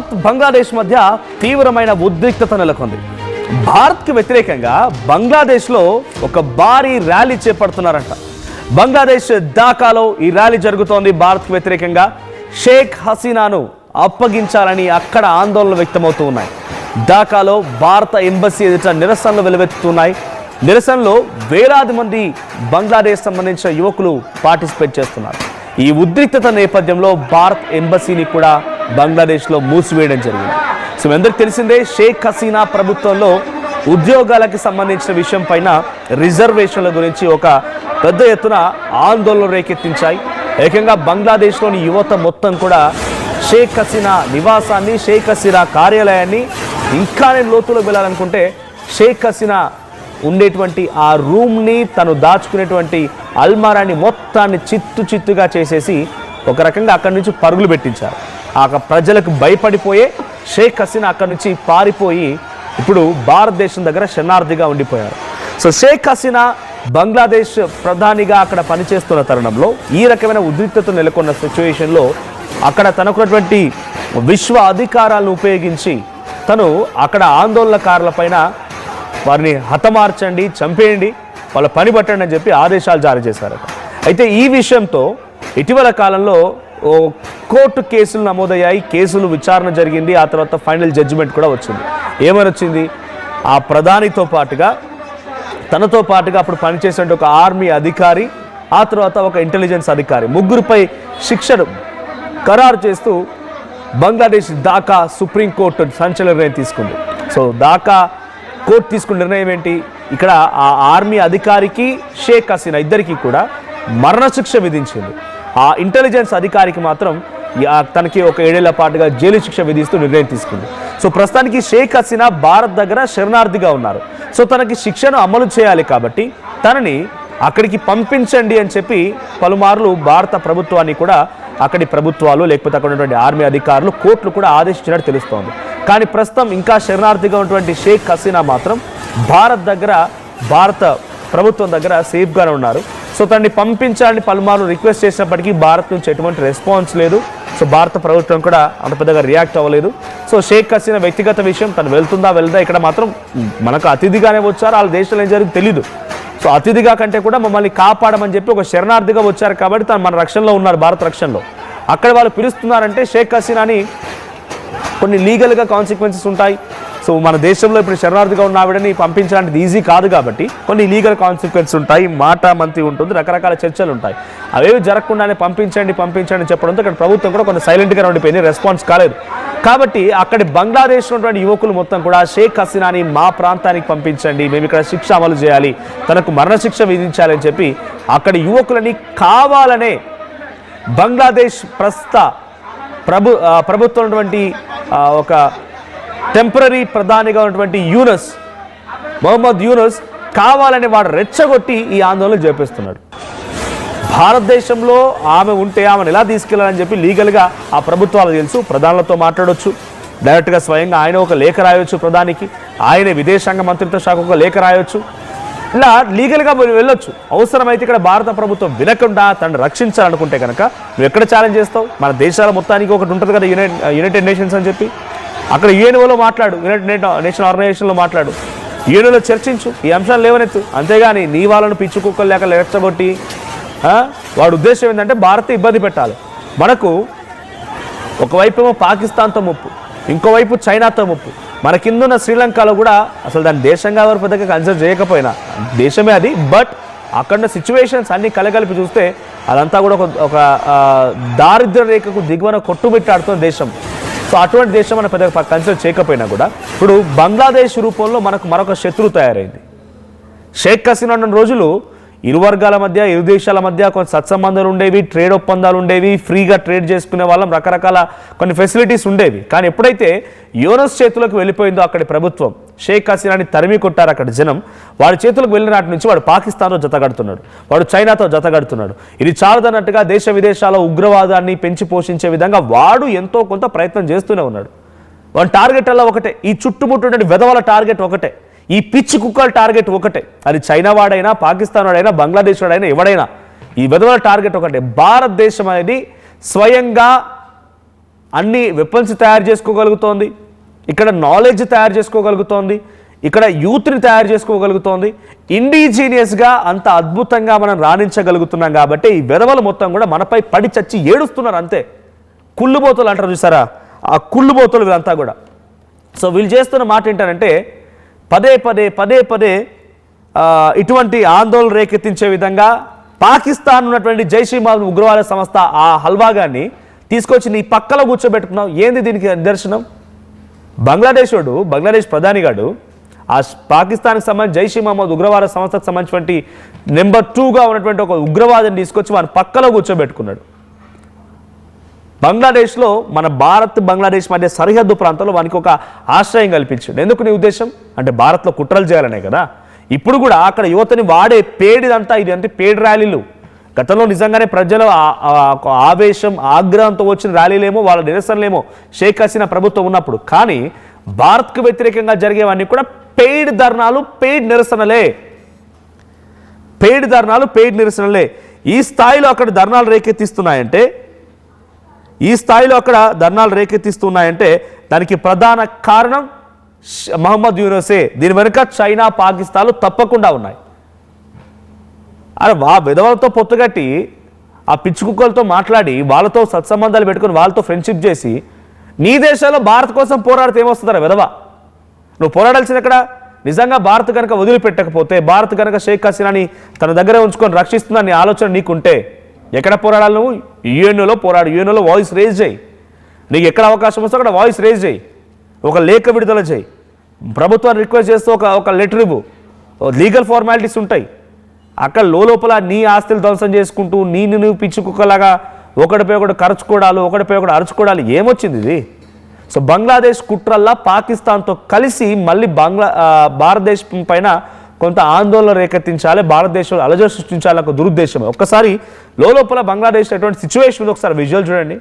భారత్ బంగ్లాదేశ్ మధ్య తీవ్రమైన ఉద్రిక్తత నెలకొంది. భారత్కి వ్యతిరేకంగా బంగ్లాదేశ్లో ఒక భారీ ర్యాలీ చేపడుతున్నారంట. బంగ్లాదేశ్ ఢాకాలో ఈ ర్యాలీ జరుగుతోంది. భారత్కి వ్యతిరేకంగా షేక్ హసీనాను అప్పగించాలని అక్కడ ఆందోళనలు వ్యక్తమవుతూ ఉన్నాయి. ఢాకాలో భారత ఎంబసీ ఎదుట నిరసనలు వెలువెత్తుతున్నాయి. నిరసనలో వేలాది మంది బంగ్లాదేశ్ సంబంధించిన యువకులు పార్టిసిపేట్ చేస్తున్నారు. ఈ ఉద్రిక్తత నేపథ్యంలో భారత్ ఎంబసీని కూడా బంగ్లాదేశ్లో మూసివేయడం జరిగింది. సో మీ అందరికీ తెలిసిందే, షేక్ హసీనా ప్రభుత్వంలో ఉద్యోగాలకు సంబంధించిన విషయం పైన రిజర్వేషన్ల గురించి ఒక పెద్ద ఎత్తున ఆందోళనలు రేకెత్తించాయి. ఏకంగా బంగ్లాదేశ్లోని యువత మొత్తం కూడా షేక్ హసీనా నివాసాన్ని, షేక్ హసీనా కార్యాలయాన్ని, ఇంకా నేను లోతులోకి వెళ్ళాలనుకుంటే షేక్ హసీనా ఉండేటువంటి ఆ రూమ్ని, తను దాచుకునేటువంటి అల్మారాన్ని మొత్తాన్ని చిత్తుగా చేసేసి ఒక రకంగా అక్కడి నుంచి పరుగులు పెట్టించారు. ఆ ప్రజలకు భయపడిపోయే షేక్ హసీనా అక్కడి నుంచి పారిపోయి ఇప్పుడు భారతదేశం దగ్గర శరణార్థిగా ఉండిపోయారు. సో షేక్ హసీనా బంగ్లాదేశ్ ప్రధానిగా అక్కడ పనిచేస్తున్న తరుణంలో ఈ రకమైన ఉద్రిక్తత నెలకొన్న సిచ్యువేషన్లో అక్కడ తనకున్నటువంటి విశ్వ అధికారాలను ఉపయోగించి తను అక్కడ ఆందోళనకారులపైన వారిని హతమార్చండి, చంపేయండి, వాళ్ళ పని పట్టండి అని చెప్పి ఆదేశాలు జారీ చేశారట. అయితే ఈ విషయంతో ఇటీవల కాలంలో కోర్టు కేసులు నమోదయ్యాయి. కేసులు విచారణ జరిగింది. ఆ తర్వాత ఫైనల్ జడ్జిమెంట్ కూడా వచ్చింది. ఏమని వచ్చింది? ఆ ప్రధానితో పాటుగా తనతో పాటుగా అప్పుడు పనిచేసే ఒక ఆర్మీ అధికారి, ఆ తర్వాత ఒక ఇంటెలిజెన్స్ అధికారి, ముగ్గురుపై శిక్షను ఖరారు చేస్తూ బంగ్లాదేశ్ ఢాకా సుప్రీంకోర్టు సంచలన నిర్ణయం తీసుకుంది. సో ఢాకా కోర్టు తీసుకున్న నిర్ణయం ఏంటి? ఇక్కడ ఆ ఆర్మీ అధికారికి, షేక్ హసీనా ఇద్దరికీ కూడా మరణశిక్ష విధించింది. ఆ ఇంటెలిజెన్స్ అధికారికి మాత్రం తనకి ఒక 7 ఏళ్ల పాటుగా జైలు శిక్ష విధిస్తూ నిర్ణయం తీసుకుంది. సో ప్రస్తుతానికి షేక్ హసీనా భారత్ దగ్గర శరణార్థిగా ఉన్నారు. సో తనకి శిక్షను అమలు చేయాలి కాబట్టి తనని అక్కడికి పంపించండి అని చెప్పి పలుమార్లు భారత ప్రభుత్వాన్ని కూడా అక్కడి ప్రభుత్వాలు, లేకపోతే అక్కడ ఉన్నటువంటి ఆర్మీ అధికారులు, కోర్టులు కూడా ఆదేశించినట్టు తెలుస్తోంది. కానీ ప్రస్తుతం ఇంకా శరణార్థిగా ఉన్నటువంటి షేక్ హసీనా మాత్రం భారత ప్రభుత్వం దగ్గర సేఫ్గానే ఉన్నారు. సో తనని పంపించాలని పలుమార్లు రిక్వెస్ట్ చేసినప్పటికీ భారత్ నుంచి ఎటువంటి రెస్పాన్స్ లేదు. సో భారత ప్రభుత్వం కూడా అంత పెద్దగా రియాక్ట్ అవ్వలేదు. సో షేక్ హసీనా వ్యక్తిగత విషయం, తను వెళ్తుందా వెళ్దా, ఇక్కడ మాత్రం మనకు అతిథిగానే వచ్చారు, వాళ్ళ దేశంలో ఏం జరిగింది తెలీదు. సో అతిథిగా కంటే కూడా మమ్మల్ని కాపాడమని చెప్పి ఒక శరణార్థిగా వచ్చారు కాబట్టి తను మన రక్షణలో ఉన్నారు, భారత రక్షణలో. అక్కడ వాళ్ళు పిలుస్తున్నారంటే షేక్ హసీనాని కొన్ని లీగల్గా కాన్సిక్వెన్సెస్ ఉంటాయి. సో మన దేశంలో ఇప్పుడు శరణార్థిగా ఉన్న ఆవిడని పంపించడానికి ఈజీ కాదు కాబట్టి కొన్ని లీగల్ కాన్సిక్వెన్సెస్ ఉంటాయి, మాట మంతి ఉంటుంది, రకరకాల చర్చలు ఉంటాయి. అవేవి జరగకుండానే పంపించండి చెప్పడంతో ఇక్కడ ప్రభుత్వం కూడా కొంచెం సైలెంట్గా ఉండిపోయింది, రెస్పాన్స్ కాలేదు. కాబట్టి అక్కడి బంగ్లాదేశ్లో ఉన్నటువంటి యువకులు మొత్తం కూడా షేక్ హసీనాని మా ప్రాంతానికి పంపించండి, మేము ఇక్కడ శిక్ష అమలు చేయాలి, తనకు మరణశిక్ష విధించాలని చెప్పి అక్కడి యువకులని కావాలనే బంగ్లాదేశ్ ప్రభుత్వం ఉన్నటువంటి ఒక టెంపరీ ప్రధానిగా ఉన్నటువంటి మొహమ్మద్ యూనస్ కావాలని వాడు రెచ్చగొట్టి ఈ ఆందోళన చేపిస్తున్నాడు. భారతదేశంలో ఆమె ఉంటే ఆమెను ఎలా తీసుకెళ్లాలని చెప్పి లీగల్గా ఆ ప్రభుత్వాలు తెలుసు. ప్రధానులతో మాట్లాడవచ్చు, డైరెక్ట్గా స్వయంగా ఆయన ఒక లేఖ రాయవచ్చు ప్రధానికి, ఆయన విదేశాంగ మంత్రిత్వ శాఖ ఒక లేఖ రాయవచ్చు, ఇలా లీగల్గా వెళ్ళొచ్చు. అవసరమైతే ఇక్కడ భారత ప్రభుత్వం వినకుండా తనను రక్షించాలనుకుంటే కనుక నువ్వు ఎక్కడ ఛాలెంజ్ చేస్తావు? మన దేశాల మొత్తానికి ఒకటి ఉంటుంది కదా, యునైటెడ్ నేషన్స్ అని చెప్పి, అక్కడ యుఎన్ఓలో మాట్లాడు, యునైటెడ్ నేషన్ ఆర్గనైజేషన్లో మాట్లాడు, యుఎన్ఓలో చర్చించు, ఈ అంశాలు లేవనెత్తు. అంతేగాని నీ వాళ్ళను పిచ్చి కుక్కలు లేక రెచ్చగొట్టి వాడి ఉద్దేశం ఏంటంటే భారత్ ఇబ్బంది పెట్టాలి. మనకు ఒకవైపు ఏమో పాకిస్తాన్తో ముప్పు, ఇంకోవైపు చైనాతో ముప్పు. మన కిందున్న శ్రీలంకలో కూడా అసలు దాని దేశంగా ఎవరు పెద్దగా కన్సిడర్ చేయకపోయినా దేశమే అది. బట్ అక్కడ సిచ్యువేషన్స్ అన్ని కలగలిపి చూస్తే అదంతా కూడా ఒక దారిద్ర్య రేఖకు దిగువన కొట్టుబెట్టాడుతున్న దేశం. సో అటువంటి దేశం మనం పెద్దగా కన్సిడర్ చేయకపోయినా కూడా ఇప్పుడు బంగ్లాదేశ్ రూపంలో మనకు మరొక శత్రువు తయారైంది. షేక్ హసీనా ఉన్న రోజులు ఇరు వర్గాల మధ్య, ఇరు దేశాల మధ్య కొన్ని సత్సంబంధాలు ఉండేవి, ట్రేడ్ ఒప్పందాలు ఉండేవి, ఫ్రీగా ట్రేడ్ చేసుకునే వాళ్ళం, రకరకాల కొన్ని ఫెసిలిటీస్ ఉండేవి. కానీ ఎప్పుడైతే యూనస్ చేతులకు వెళ్ళిపోయిందో అక్కడి ప్రభుత్వం, షేక్ హసీనాని తరిమి కొట్టారు అక్కడ జనం, వాడి చేతులకు వెళ్ళిన నాటి నుంచి వాడు పాకిస్తాన్తో జతగడుతున్నాడు, వాడు చైనాతో జతగడుతున్నాడు. ఇది చాలదన్నట్టుగా దేశ విదేశాల ఉగ్రవాదాన్ని పెంచి పోషించే విధంగా వాడు ఎంతో కొంత ప్రయత్నం చేస్తూనే ఉన్నాడు. వాడి టార్గెట్ అలా ఒకటే, ఈ చుట్టుముట్టు వెధవల టార్గెట్ ఒకటే, ఈ పిచ్చి కుక్కల టార్గెట్ ఒకటే. అది చైనా వాడైనా, పాకిస్తాన్ వాడైనా, బంగ్లాదేశ్ వాడైనా, ఎవడైనా ఈ విధమైన టార్గెట్ ఒకటే. భారతదేశం అనేది స్వయంగా అన్ని వెపన్స్ తయారు చేసుకోగలుగుతోంది, ఇక్కడ నాలెడ్జ్ తయారు చేసుకోగలుగుతోంది, ఇక్కడ యూత్ని తయారు చేసుకోగలుగుతోంది. ఇండిజీనియస్గా అంత అద్భుతంగా మనం రాణించగలుగుతున్నాం కాబట్టి ఈ వెధవలు మొత్తం కూడా మనపై పడి చచ్చి ఏడుస్తున్నారు అంతే. కుళ్ళుబోతులు అంటారు చూసారా, ఆ కుళ్ళుబోతులు వీళ్ళంతా కూడా. సో వీళ్ళు చేస్తున్న మాట ఏంటంటే పదే పదే పదే పదే ఇటువంటి ఆందోళన రేకెత్తించే విధంగా పాకిస్తాన్ ఉన్నటువంటి జైష్ ఈ మొహమ్మద్ ఉగ్రవాద సంస్థ ఆ హల్వాగాన్ని తీసుకొచ్చి నీ పక్కలో కూర్చోబెట్టుకున్నావు. ఏంది దీనికి నిదర్శనం? బంగ్లాదేశ్ ప్రధాని గాడు ఆ పాకిస్తాన్కి సంబంధించి జైష్ ఈ మొహమ్మద్ ఉగ్రవాద సంస్థకు సంబంధించినటువంటి నెంబర్ 2గా ఉన్నటువంటి ఒక ఉగ్రవాదిని తీసుకొచ్చి వాని పక్కలో కూర్చోబెట్టుకున్నాడు. బంగ్లాదేశ్లో మన బంగ్లాదేశ్ మధ్య సరిహద్దు ప్రాంతంలో వానికి ఒక ఆశ్రయం కల్పించాడు. ఎందుకు నీ ఉద్దేశం అంటే భారత్లో కుట్రలు చేయాలనే కదా. ఇప్పుడు కూడా అక్కడ యువతని వాడే పేడిదంతా ఇది అంటే పేడ్ ర్యాలీలు. గతంలో నిజంగానే ప్రజల ఆవేశం ఆగ్రహంతో వచ్చిన ర్యాలీలేమో వాళ్ళ నిరసనలేమో షేక్ హసీనా ప్రభుత్వం ఉన్నప్పుడు, కానీ భారత్కు వ్యతిరేకంగా జరిగేవన్నీ కూడా పెయిడ్ ధర్నాలు పెయిడ్ నిరసనలే. ఈ స్థాయిలో అక్కడ ధర్నాలు రేకెత్తిస్తున్నాయంటే దానికి ప్రధాన కారణం మహమ్మద్ యూనూసే. దీని వెనుక చైనా పాకిస్తాన్లు తప్పకుండా ఉన్నాయి. అరే విధవలతో పొత్తుగట్టి ఆ పిచ్చి కుక్కలతో మాట్లాడి వాళ్ళతో సత్సంబంధాలు పెట్టుకుని వాళ్ళతో ఫ్రెండ్షిప్ చేసి నీ దేశంలో భారత్ కోసం పోరాడితే ఏమొస్తుందరా విధవ? నువ్వు పోరాడాల్సిన ఎక్కడ? నిజంగా భారత్ కనుక వదిలిపెట్టకపోతే, భారత్ కనుక షేక్ హసీనాని తన దగ్గర ఉంచుకొని రక్షిస్తుందని ఆలోచన నీకుంటే ఎక్కడ పోరాడాలి? నువ్వు యుఎన్ఓలో పోరాడు, యుఎన్ఓలో వాయిస్ రేజ్ చేయి. నీకు ఎక్కడ అవకాశం వస్తే అక్కడ వాయిస్ రేజ్ చేయి, ఒక లేఖ విడుదల చేయి, ప్రభుత్వాన్ని రిక్వెస్ట్ చేస్తూ ఒక లెటర్ ఇవ్వు. లీగల్ ఫార్మాలిటీస్ ఉంటాయి. అక్కడ లోపల నీ ఆస్తులు ధ్వంసం చేసుకుంటూ నువ్వు పిచ్చి కుక్కలాగా ఒకటిపై ఒకటి కరుచుకోవడాలు, ఒకటిపై ఒకటి అరుచుకోవడాలు ఏమొచ్చింది ఇది? సో బంగ్లాదేశ్ కుట్రల్లా పాకిస్తాన్తో కలిసి మళ్ళీ భారతదేశం పైన కొంత ఆందోళన రేకెత్తించాలి, భారతదేశంలో అలజడి సృష్టించాలని ఒక దురుద్దేశమే. ఒక్కసారి లోపల బంగ్లాదేశ్ ఎటువంటి సిచ్యువేషన్ ఉంది ఒకసారి విజువల్ చూడండి.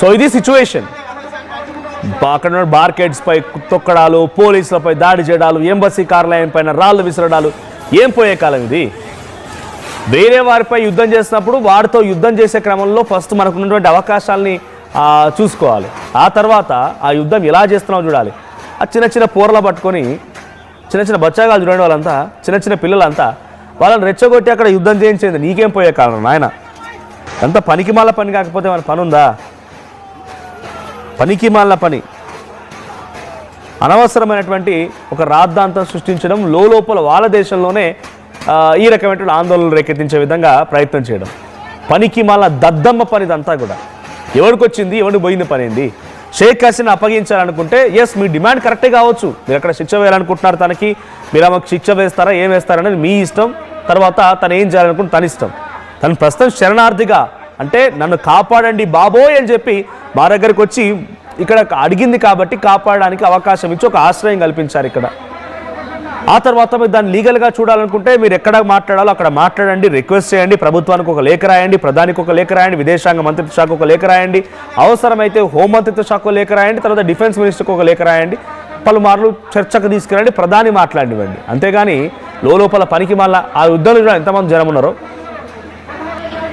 సో ఇది సిచ్యువేషన్. అక్కడ మార్కెట్స్ పై తొక్కడాలు, పోలీసులపై దాడి చేయడాలు, ఎంబసీ కార్యాలయం పైన రాళ్ళు విసరడాలు ఏం పోయే కాలం ఇది? వేరే వారిపై యుద్ధం చేసినప్పుడు వారితో యుద్ధం చేసే క్రమంలో ఫస్ట్ మనకు ఉన్నటువంటి అవకాశాలని చూసుకోవాలి. ఆ తర్వాత ఆ యుద్ధం ఎలా చేస్తున్నామో చూడాలి. ఆ చిన్న పోరలు పట్టుకొని చిన్న బచ్చాగాలు చూడండి, వాళ్ళంతా చిన్న పిల్లలంతా వాళ్ళని రెచ్చగొట్టి అక్కడ యుద్ధం చేయించేది నీకేం పోయే కాలం నాయన? అంత పనికిమాల పని కాకపోతే మన పని ఉందా? పనికిమాల పని, అనవసరమైనటువంటి ఒక రాద్ధాంతం సృష్టించడం, లోపల వాళ్ళ దేశంలోనే ఈ రకమైనటువంటి ఆందోళనలు రేకెత్తించే విధంగా ప్రయత్నం చేయడం, పనికిమాల దద్దమ్మ పని ఇదంతా కూడా. ఎవరికి వచ్చింది, ఎవరికి పోయింది పని ఏంది? షేక్ హసీనా అప్పగించాలనుకుంటే ఎస్, మీ డిమాండ్ కరెక్టే కావచ్చు. మీరు ఎక్కడ శిక్ష వేయాలనుకుంటున్నారు తనకి, మీరు ఆమెకు శిక్ష వేస్తారా ఏం వేస్తారనేది మీ ఇష్టం. తర్వాత తను ఏం చేయాలనుకుంటే తన ఇష్టం. తను ప్రస్తుతం శరణార్థిగా అంటే నన్ను కాపాడండి బాబోయ్ అని చెప్పి మా దగ్గరికి వచ్చి ఇక్కడ అడిగింది కాబట్టి కాపాడడానికి అవకాశం ఇచ్చి ఒక ఆశ్రయం కల్పించారు ఇక్కడ. ఆ తర్వాత మీరు దాన్ని లీగల్గా చూడాలనుకుంటే మీరు ఎక్కడ మాట్లాడాలో అక్కడ మాట్లాడండి, రిక్వెస్ట్ చేయండి, ప్రభుత్వానికి ఒక లేఖ రాయండి, ప్రధానికి ఒక లేఖ రాయండి, విదేశాంగ మంత్రిత్వ శాఖ ఒక లేఖ రాయండి, అవసరమైతే హోంమంత్రిత్వ శాఖ లేఖ రాయండి, తర్వాత డిఫెన్స్ మినిస్టర్కి ఒక లేఖ రాయండి, పలుమార్లు చర్చకు తీసుకురండి, ప్రధాని మాట్లాడివ్వండి. అంతేగాని లోపల పనికి మళ్ళీ ఆ యుద్ధంలో ఎంతమంది జనం ఉన్నారో,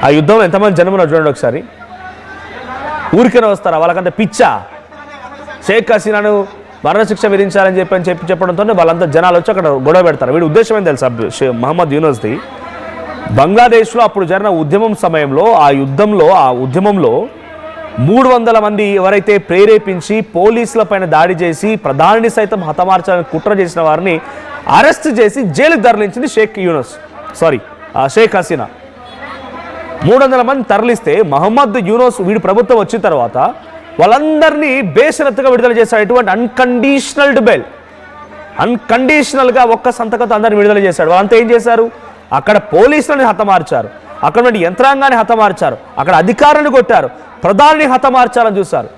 ఆ యుద్ధంలో ఎంతమంది జనం ఉన్నారో చూడండి ఒకసారి. ఊరికనే వస్తారా? వాళ్ళకంటే పిచ్చా? షేక్ హసీనాను మరణశిక్ష విధించాలని చెప్పడంతో వాళ్ళంతా జనాలు వచ్చి అక్కడ గొడవ పెడతారు. వీడి ఉద్దేశం ఏం తెలుసా? మహమ్మద్ యూనూస్ది బంగ్లాదేశ్లో అప్పుడు జరిగిన ఉద్యమం సమయంలో ఆ ఉద్యమంలో 300 మంది ఎవరైతే ప్రేరేపించి పోలీసుల పైన దాడి చేసి ప్రధానిని సైతం హతమార్చాలని కుట్ర చేసిన వారిని అరెస్ట్ చేసి జైలుకు తరలించింది షేక్ హసీనా. 300 మంది తరలిస్తే మహమ్మద్ యూనూస్ వీడి ప్రభుత్వం వచ్చిన తర్వాత వాళ్ళందరినీ బేషరతుగా విడుదల చేశాడు. ఎటువంటి అన్కండిషనల్గా ఒక్క సంతకంతో అందరిని విడుదల చేశాడు. వాళ్ళంతా ఏం చేశారు? అక్కడ పోలీసులని హతమార్చారు, అక్కడ నుండి యంత్రాంగాన్ని హతమార్చారు, అక్కడ అధికారులను కొట్టారు, ప్రధానిని హతమార్చాలని చూశారు.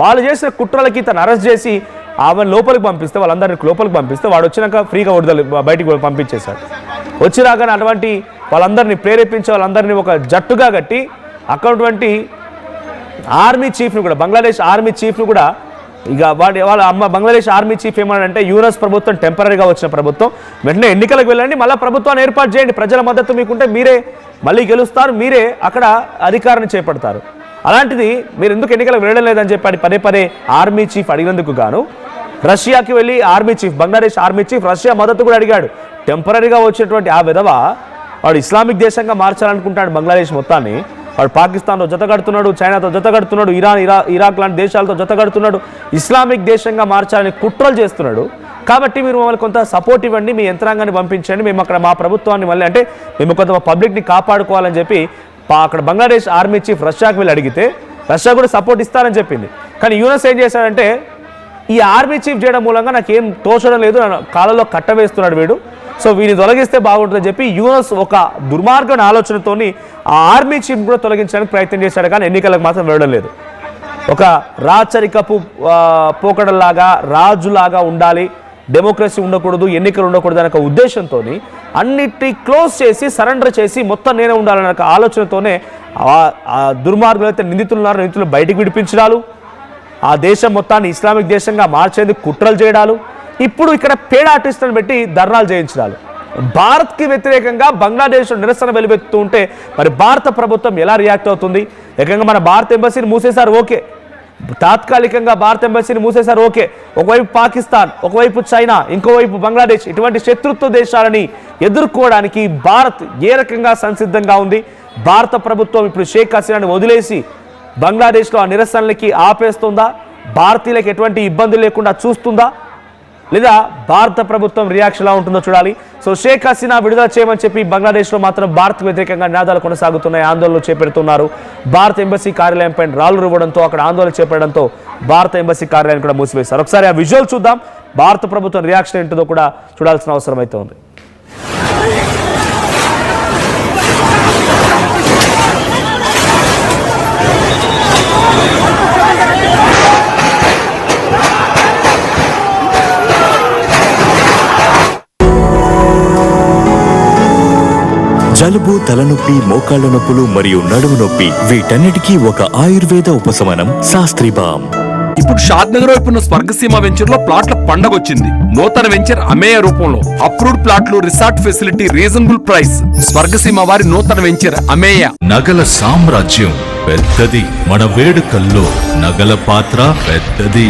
వాళ్ళు చేసిన కుట్రలకి తను అరెస్ట్ చేసి ఆమె లోపలికి పంపిస్తే, వాళ్ళందరినీ లోపలికి పంపిస్తే వాడు వచ్చినాక ఫ్రీగా బయటికి పంపించేశాడు. వచ్చిరాగానే అటువంటి వాళ్ళందరినీ ప్రేరేపించే వాళ్ళందరినీ ఒక జట్టుగా కట్టి అక్కడటువంటి ఆర్మీ చీఫ్ని కూడా, బంగ్లాదేశ్ ఆర్మీ చీఫ్ని కూడా, ఇక వాళ్ళ బంగ్లాదేశ్ ఆర్మీ చీఫ్ ఏమన్నాడంటే, యూనస్ ప్రభుత్వం టెంపరీగా వచ్చిన ప్రభుత్వం, వెంటనే ఎన్నికలకు వెళ్ళండి, మళ్ళీ ప్రభుత్వాన్ని ఏర్పాటు చేయండి, ప్రజల మద్దతు మీకుంటే మీరే మళ్ళీ గెలుస్తారు, మీరే అక్కడ అధికారాన్ని చేపడతారు. అలాంటిది మీరు ఎందుకు ఎన్నికలకు వెళ్ళడం లేదని చెప్పి పదే ఆర్మీ చీఫ్ అడిగినందుకు గాను రష్యాకి వెళ్ళి బంగ్లాదేశ్ ఆర్మీ చీఫ్ రష్యా మద్దతు కూడా అడిగాడు. టెంపరీగా వచ్చినటువంటి ఆ విధవ వాడు ఇస్లామిక్ దేశంగా మార్చాలనుకుంటాడు బంగ్లాదేశ్ మొత్తాన్ని. వాడు పాకిస్తాన్తో జతగడుతున్నాడు, చైనాతో జతగడుతున్నాడు, ఇరాక్ లాంటి దేశాలతో జతగడుతున్నాడు, ఇస్లామిక్ దేశంగా మార్చాలని కుట్రలు చేస్తున్నాడు. కాబట్టి మీరు మమ్మల్ని కొంత సపోర్ట్ ఇవ్వండి, మీ యంత్రాంగాన్ని పంపించండి, మేము అక్కడ మా ప్రభుత్వాన్ని మళ్ళీ అంటే మేము కొంత పబ్లిక్ని కాపాడుకోవాలని చెప్పి అక్కడ బంగ్లాదేశ్ ఆర్మీ చీఫ్ రష్యాకి వెళ్ళి అడిగితే రష్యా కూడా సపోర్ట్ ఇస్తారని చెప్పింది. కానీ యూనస్ ఏం చేశాడంటే, ఈ ఆర్మీ చీఫ్ చేయడం మూలంగా నాకేం తోచడం లేదు, కాళ్ళలో కట్టవేస్తున్నాడు వీడు, సో వీడిని తొలగిస్తే బాగుంటుందని చెప్పి యూనస్ ఒక దుర్మార్గమైన ఆలోచనతోని ఆ ఆర్మీ చీఫ్ కూడా తొలగించడానికి ప్రయత్నం చేశాడు. కానీ ఎన్నికలకు మాత్రం వెళ్ళడం లేదు. ఒక రాచరికపు పోకడలాగా, రాజులాగా ఉండాలి, డెమోక్రసీ ఉండకూడదు, ఎన్నికలు ఉండకూడదు అనే ఉద్దేశంతో అన్నిటి క్లోజ్ చేసి సరెండర్ చేసి మొత్తం నేనే ఉండాలనే ఆలోచనతోనే ఆ దుర్మార్గులు అయితే నిందితులు బయటికి విడిపించడాలు, ఆ దేశం మొత్తాన్ని ఇస్లామిక్ దేశంగా మార్చేందుకు కుట్రలు చేయడాలు, ఇప్పుడు ఇక్కడ పేడ ఆర్టిస్టులను పెట్టి ధర్నాలు చేయించడాలు. భారత్కి వ్యతిరేకంగా బంగ్లాదేశ్లో నిరసన వెలువెత్తుతూ ఉంటే మరి భారత ప్రభుత్వం ఎలా రియాక్ట్ అవుతుంది? ఏకంగా మన భారత ఎంబసీని మూసేశారు, ఓకే, తాత్కాలికంగా భారత ఎంబసీని మూసేశారు, ఓకే. ఒకవైపు పాకిస్తాన్, ఒకవైపు చైనా, ఇంకోవైపు బంగ్లాదేశ్, ఇటువంటి శత్రుత్వ దేశాలని ఎదుర్కోవడానికి భారత్ ఏ రకంగా సంసిద్ధంగా ఉంది? భారత ప్రభుత్వం ఇప్పుడు షేక్ హసీనాని వదిలేసి బంగ్లాదేశ్లో ఆ నిరసనలకి ఆపేస్తుందా? భారతీయులకు ఎటువంటి ఇబ్బంది లేకుండా చూస్తుందా? లేదా భారత ప్రభుత్వం రియాక్షన్ ఎలా ఉంటుందో చూడాలి. సో షేక్ హసీనా విడుదల చేయమని చెప్పి బంగ్లాదేశ్లో మాత్రం భారత్కు వ్యతిరేకంగా నినాదాలు కొనసాగుతున్నాయి, ఆందోళనలు చేపడుతున్నారు. భారత ఎంబసీ కార్యాలయం పైన రాళ్లు రువ్వడంతో, అక్కడ ఆందోళన చేపడంతో భారత ఎంబసీ కార్యాలయాన్ని కూడా మూసివేశారు. ఒకసారి ఆ విజువల్ చూద్దాం, భారత ప్రభుత్వం రియాక్షన్ ఏంటో కూడా చూడాల్సిన అవసరం అయితే ఉంది. జలుబు, తలనొప్పి, మోకాళ్ల నొప్పులు మరియు నడుము నొప్పి, వీటన్నిటికీ ఒక ఆయుర్వేద ఉపశమనం శాస్త్రీ బామ్. ఇప్పుడు షాద్నగర్ వైపు ఉన్న స్వర్గసీమ వెంచర్ లో ప్లాట్ల పండగ వచ్చింది. నూతన వెంచర్ అమేయ రూపంలో అప్రూవ్డ్ ప్లాట్లు, resort facility, reasonable price. Swargaseema వారి నూతన వెంచర్ అమేయ. నగల సామ్రాజ్యం పెద్దది, మన వేడుకల్లో నగల పాత్ర పెద్దది.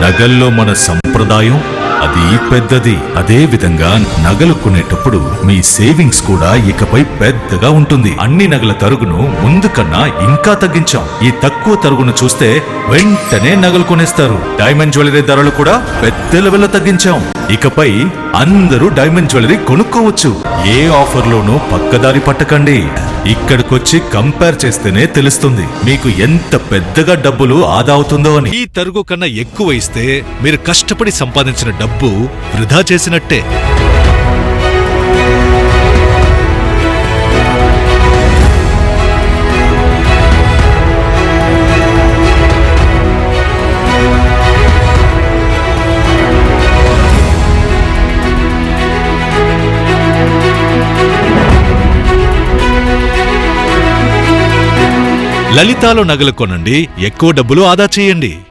నగల్లో మన సంప్రదాయం అది పెద్దది. అదే విధంగా నగలు కొనేటప్పుడు మీ సేవింగ్స్ కూడా ఇకపై పెద్దగా ఉంటుంది. అన్ని నగల తరుగును ముందు కన్నా ఇంకా తగ్గించాం. ఈ తక్కువ తరుగును చూస్తే వెంటనే నగలు కొనేస్తారు. డైమండ్ జ్యువెలరీ ధరలు కూడా పెద్ద లెవెల్లో తగ్గించాం. ఇకపై అందరూ డైమండ్ జ్యువెలరీ కొనుక్కోవచ్చు. ఏ ఆఫర్లోనూ పక్కదారి పట్టకండి. ఇక్కడికొచ్చి కంపేర్ చేస్తేనే తెలుస్తుంది మీకు ఎంత పెద్దగా డబ్బులు ఆదా అవుతుందో అని. ఈ తరుగు కన్నా ఎక్కువ ఇస్తే మీరు కష్టపడి సంపాదించిన డబ్బు వృధా చేసినట్టే. లలితాలో నగలు కొనండి, ఎక్కువ డబ్బులు ఆదా చేయండి.